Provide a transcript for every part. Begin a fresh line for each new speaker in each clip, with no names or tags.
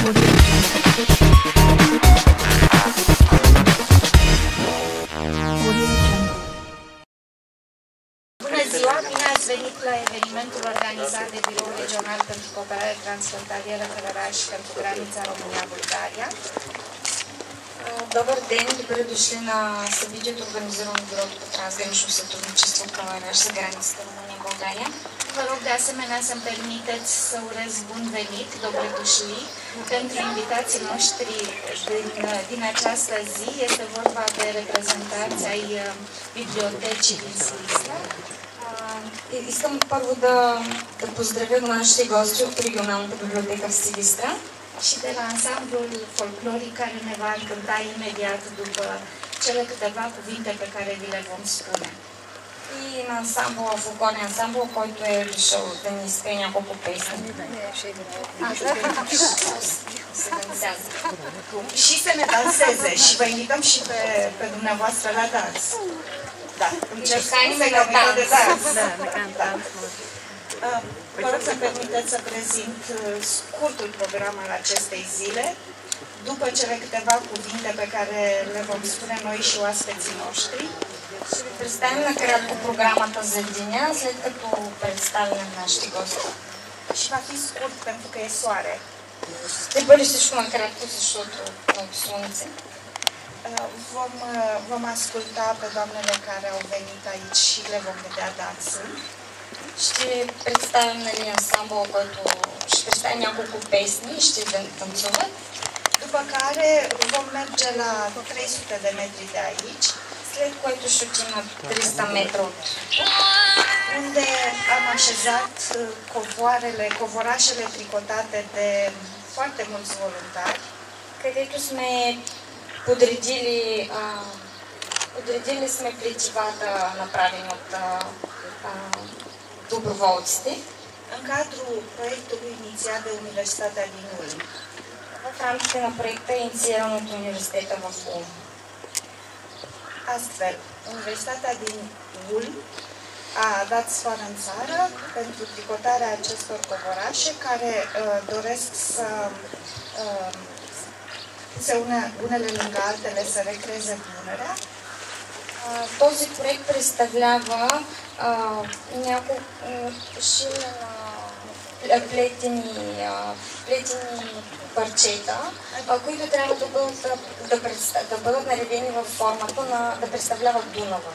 Bună ziua, bine ați venit la evenimentul organizat de Biroul Regional pentru Cooperare Transfrontalieră Călăraș pentru Granița România-Bulgaria.
Добър ден, добре дошли на събитието, организирано от Бюрото по трансгранично сътрудничество Кълъраш за границата România-Bulgaria.
Vă rog de asemenea să-mi permiteți să urez bun venit, добре дошли, pentru invitații noștri din această zi. Este vorba de reprezentanți ai bibliotecii din Силистра.
Искам първо да поздравя нашите гости от регионалната библиотека в Силистра.
Și de la ansamblul folcloric care ne va încânta imediat după cele câteva cuvinte pe care vi le vom spune.
И на ансамбъла, фолклорния ансамбъл, който е дошъл да ни изпее няколко песни.
Și să ne danseze și vă invităm și pe dumneavoastră la dans. Da, încercăm să de dans. Vă rog să permiteți să prezint scurtul program al acestei zile, după cele câteva cuvinte pe care le vom spune noi și oaspeții noștri.
Ще ви представим накратко програмата за деня, след като представим нашите гости.
Și va fi scurt pentru că e soare.
Ще бъде всичко накратко, защото много слънце.
Vom asculta pe doamnele care au venit aici și le vom vedea dansând.
Ще представим ансамбъл, който ще представим няколко песни и ще танцуват.
După care vom merge la 300 de metri de aici,
след което ще отидем на 300 метра от
unde am așezat covorașele tricotate de foarte mulți voluntari,
където сме подредили сме плетивата, направени от доброволците.
în cadrul proiectului inițiat de Universitatea din Ulm.
В рамките на проекта, иницииран от университета в Улм.
Astfel, Universitatea din Ulm a dat sfoară în țară pentru tricotarea acestor covorașe care doresc să se unele lângă altele să recreeze Dunărea.
Този проект представлява плетени парчета, които трябва да бъдат наредени във формата да представляват Дунава.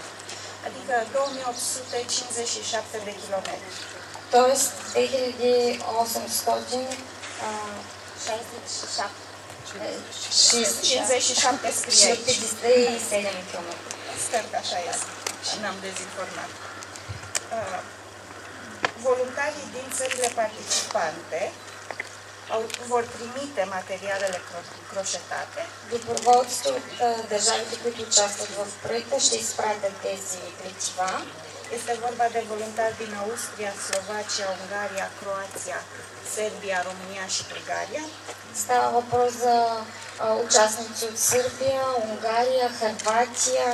Adică 2857 de kilometri.
Тоест 2857
scrie aici.
57 km.
Sper că așa este și n-am dezinformat. Voluntarii din țările participante vor trimite materialele croșetate.
Доброволците от държавите, които участват в проекта, ще изпратят тези плетива.
Este vorba de voluntari din Austria, Slovacia, Ungaria, Croația, Serbia, România și Bulgaria.
Става въпрос за участници от Сърбия, Унгария, Хърватия,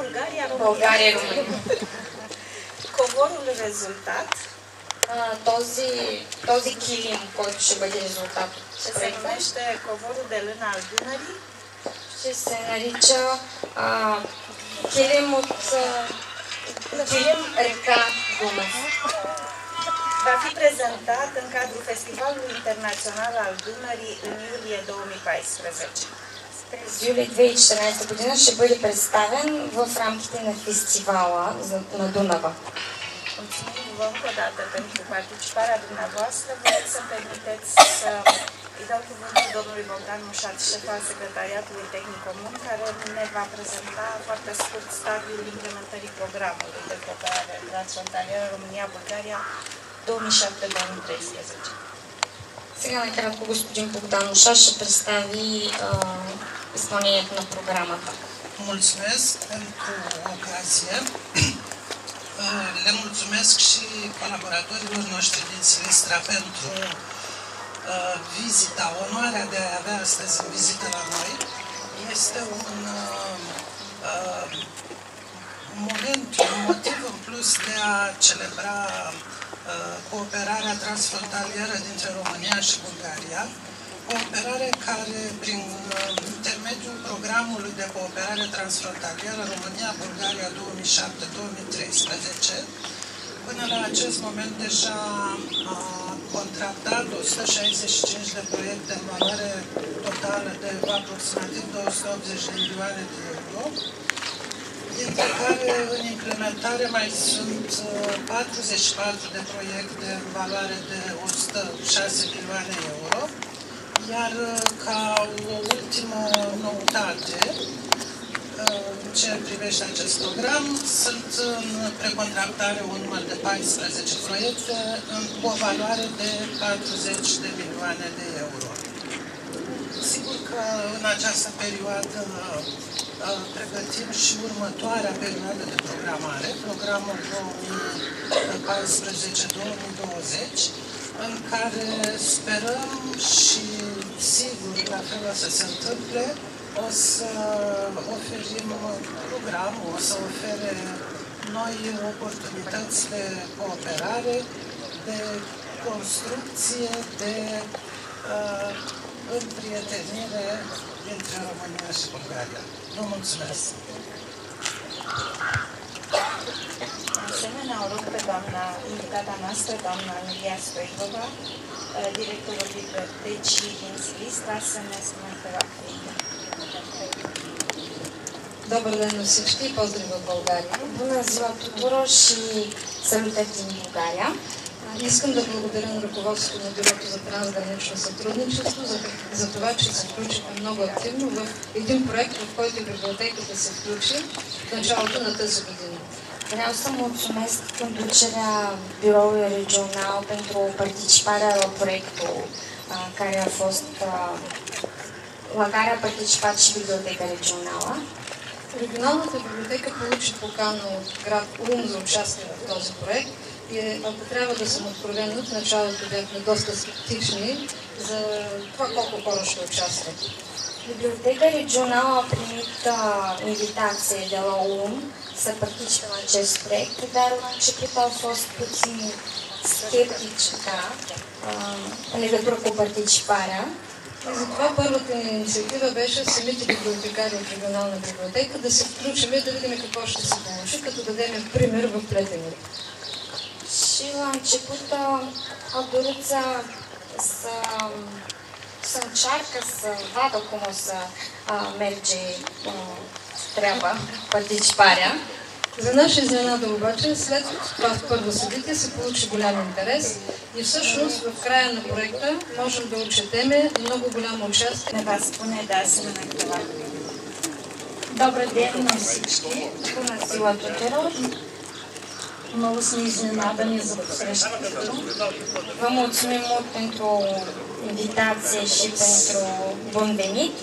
Bulgaria,
България, Румъния.
Covorul rezultat
този килим, който ще бъде резултат от
se
проекта,
numește covorul de lână al Dunării.
ще се нарича килим река Дунав.
Va fi prezentat în cadrul Festivalului Internațional al Dunării în iulie 2014.
През юли 2014 година ще бъде представен в рамките на фестивала на Дунава.
Mulțumim încă o dată pentru participarea dumneavoastră. Vă rog să-mi permiteți să îi dau cuvântul domnului Bogdan Mușat, șef al Secretariatului Tehnic Comun, care ne va prezenta foarte scurt stadiul implementării programului de cooperare transfrontalieră România-Bulgaria 2007-2013.
Сега накратко господин Богдан Мушат ще представи изпълнението на програмата.
Mulțumesc pentru ocazie. Le mulțumesc și colaboratorilor noștri din Silistra pentru vizita, onoarea de a avea astăzi în vizită la noi. Este un motiv în plus de a celebra cooperarea transfrontalieră dintre România și Bulgaria, cooperare care, prin intermediul programului de cooperare transfrontalieră România-Bulgaria 2007-2013, până la acest moment deja a contractat 165 de proiecte în valoare totală de aproximativ 280 de milioane de euro, dintre care în implementare mai sunt 44 de proiecte în valoare de 106 milioane euro, iar ca o ultimă noutate, în ce privește acest program, sunt în precontractare un număr de 14 proiecte cu o valoare de 40 de milioane de euro. Sigur că în această perioadă pregătim și următoarea perioadă de programare, programul 2014-2020, în care sperăm și sigur la fel o să se întâmple, o să oferim programul, o să ofere noi oportunități de cooperare, de construcție, de împrietenire între România și Bulgaria. Vă mulțumesc!
Asemenea, o rog pe doamna invitata noastră, doamna Amelia Stoilova, directorul bibliotecii din Silistra, să ne spună câteva cuvinte.
Добър ден на всички и поздрави в България.
Bună ziua tuturor și salutări din Bulgaria.
Искам да благодаря на ръководството на Бюрото за трансгранично сътрудничество за това, че се включиха много активно в един проект, в който библиотеката се включи в началото на тази година.
Vreau să mulțumesc conducerea Biroului Regional pentru participarea la proiectul care a fost, la care a participat și Biblioteca Regională.
Регионалната библиотека получи покана от град Улм за участие в този проект и ако трябва да съм откровена, в началото бяхме доста скептични за това колко хора ще участват.
Biblioteca Regională a primit invitație de la Ulm să participe la acest proiect, dar la început au fost puțin sceptici în legătură cu participarea.
И затова първата ни инициатива беше самите библиотекари от регионална библиотека да се включим и да видим какво ще се получи, като дадем пример в Плетенир.
Și la început au dorit să încearcă să vadă cum o să merge treaba, participarea.
За наша изненада обаче, след това първо събитие се получи голям интерес и всъщност в края на проекта можем да отчетеме много голямо участие.
Ne va spune de asemenea câteva cuvinte. Добър ден на всички!
Bună ziua tuturor!
Много сме изненадани за посрещането.
Vă mulțumim mult pentru invitație și pentru bun venit.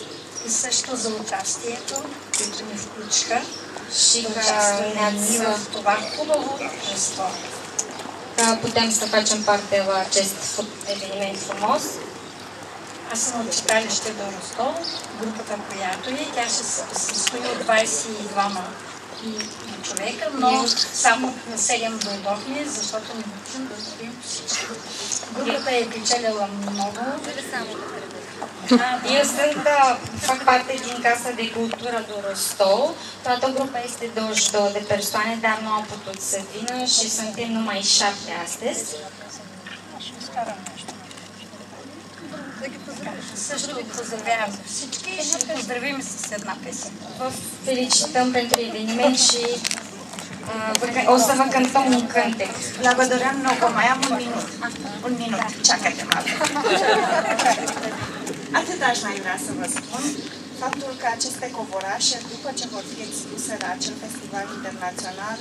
И също за участието, които ни включиха.
Și că
ne-ați в това хубаво тържество.
Că putem să facem parte la acest eveniment frumos.
Аз съм от читалище до Ростол, групата, която е. Тя ще се състои от 22 човека, но само на 7 дойдохме, защото не можем да добим всички. Групата е печелила много.
Eu fac parte din Casa de Cultură de Rostov. Toată grupa este 22 de persoane, dar nu au putut să vină și suntem numai 7 astăzi.
Също ви поздравявам всички и ще поздравим с една песен.
Vă felicităm pentru eveniment și o să vă cântăm un cântec.
La vă doream много, mai am un minut. Un minut, ceacă-te mală. Atât aș mai vrea să vă spun. Faptul că aceste covorașe, după ce vor fi expuse la acel festival internațional,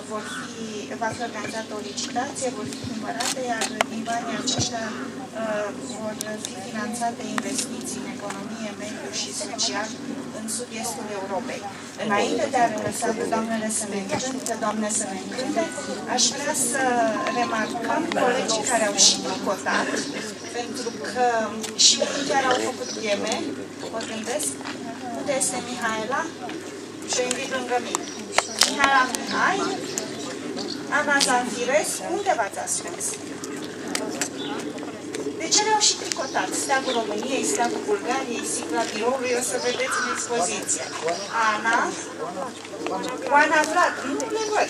va fi organizată o licitație, vor fi cumpărate, iar din banii aceștia vor fi finanțate investiții în economie, mediu și social în sud-estul Europei. Înainte de a le lăsa pe doamnele să ne încânte, doamne să ne încânte, aș vrea să remarcăm colegii care au și tricotat, pentru că și unii chiar au făcut gheme, mă gândesc. Unde este Mihaela? Și o invit lângă mine. Mihara Mihai, Ana Zanfirescu, unde v-ați ascuns? De ce le-au și tricotat? Steagul României, steagul Bulgariei, sigla biroului, o să vedeți în expoziție. Ana, Oana Vlad, nu le văd.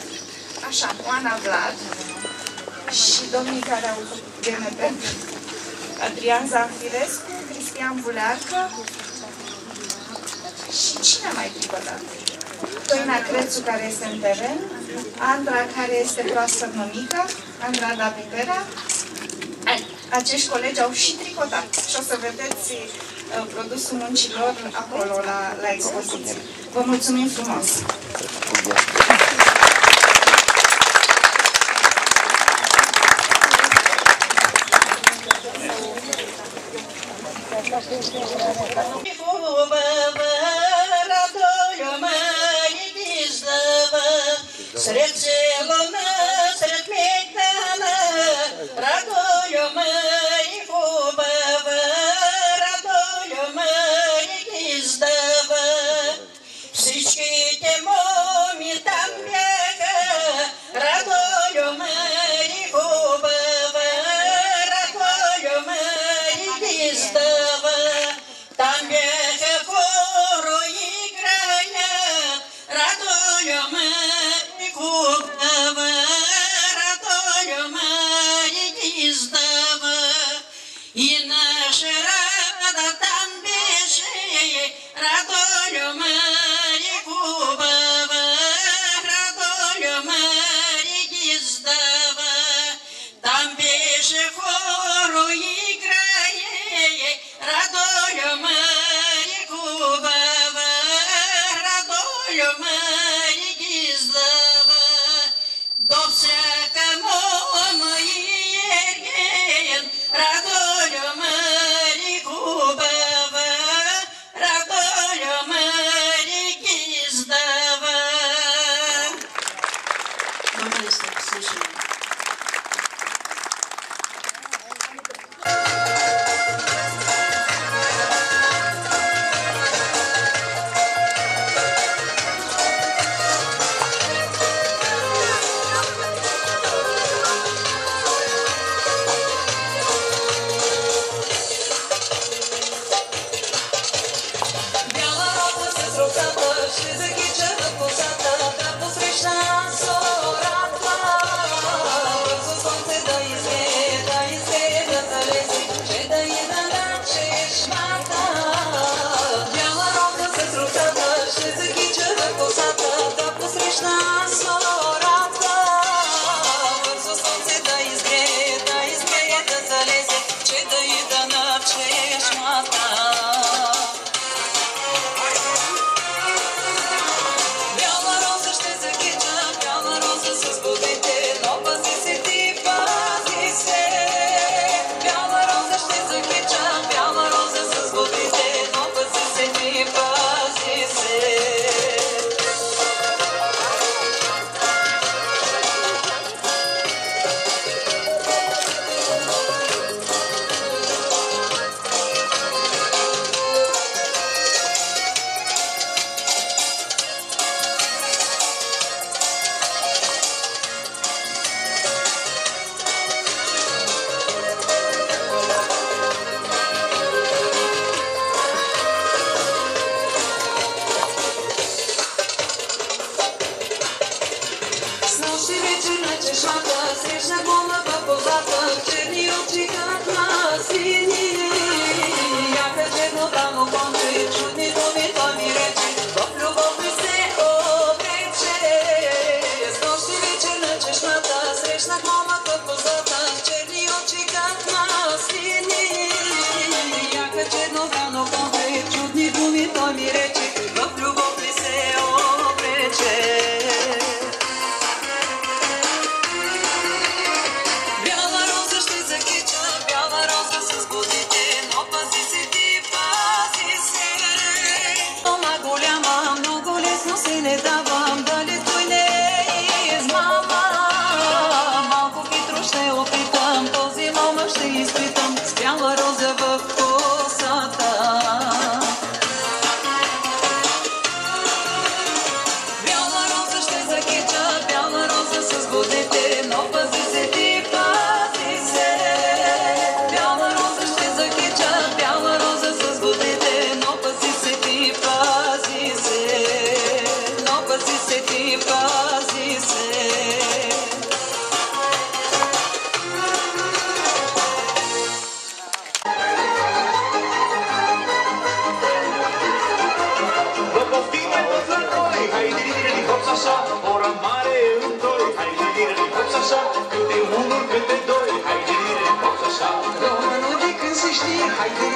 Așa, Oana Vlad și domnii care au GNP, Adrian Zanfirescu, Cristian Bulearcă și cine mai tricotat? Toina Crețu, care este în teren, Andra, care este proaspăt mămică, Andra da Pipera. Acești colegi au și tricotat și o să vedeți produsul muncilor acolo la expoziție. Vă mulțumim frumos!
Сред зелена, сред мигдана, радою мені хубава, радою мені гіздава. Всичките моми там бяха, радою мені хубава, радою мені гіздава. Там бяха хоро играят, радою мені хубава, радою мені гіздава. І наша рада там беше, радою мені хубава, радою мені гіздава. Там беше хоро играе, радою мені хубава, радою мені гіздава. До всяка мома єрген, радою мені хубава, радою мені гіздава. Добре сте послушали. Бяла роза с розата, ще закича в косата, да посреща зората. Бързо слънце да изгрее, да залезе, че да ида на чешмата. Бяла роза с розата, ще закича в косата, да посреща зората. Бързо слънце да изгрее, да залезе, че да ида на чешмата. Бяла роза ще закича, бяла роза с водите, но пази се ти, пази се. Бяла роза ще закича, бяла роза с водите, но пази се ти, пази се. Снощи вечер на чешмата, срещнах момъка позата, черни очи как маслини. Яка черно там оконче, чудни думи той ми рече, в любов ми се обрече. Снощи вечер на чешмата, срещнах момъка позата, черни очи как маслини. Яка черно там оконче, чудни думи той ми рече, в любов ми се обрече. Бяла роза ще закича, бяла роза с водите, но пази се ти, пази се. Дома голяма, много лесно си не давам, дали той не е измама. Малко хитро ще опитам, този момък ще изпитам, с бяла роза в косата. Бяла роза ще закича, așa. Românul de când se știe, hai de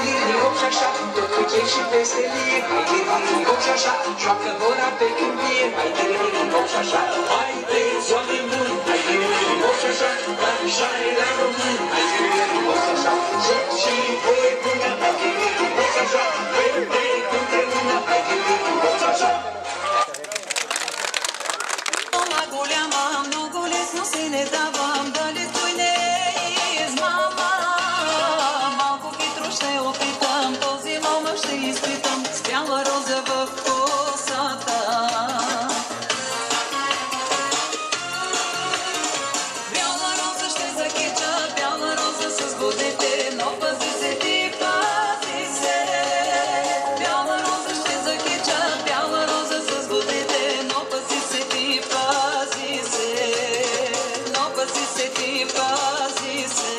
hop și așa, tot cu chef și veselie, hai de hop și așa, joacă ora pe câmpie, hai de hop și așa. Hai de oameni buni, hai de hop și așa, așa e la român, hai de hop și așa. Joc și voi bună, hai de hop și așa, pe împreună, hai de hop și așa. Много лесно се не давам, дали той не измама. Малко хитро ще опитам, този момък ще изпитам, с бяла роза в косата. Бяла роза ще закича, бяла роза с годите, но пази се ти, пази се. Бяла роза ще закича, бяла роза с годите, но пази се ти, пази се. Но пази се ти, пази се.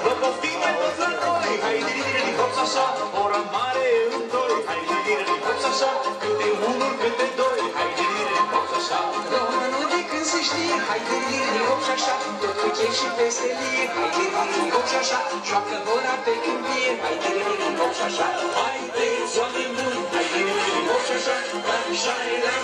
Vă poftim mai mult la noi, hai diri hops așa, ora mare în doi, hai diri hops așa, câte unul, câte doi, hai diri hops așa. Românul de când se știe, hai diri hops așa, tot cu chef și veselie, hai diri hops așa, joacă ora pe câmpie, hai diri hops așa. Hai de oameni buni, hai diri hops așa, așa e la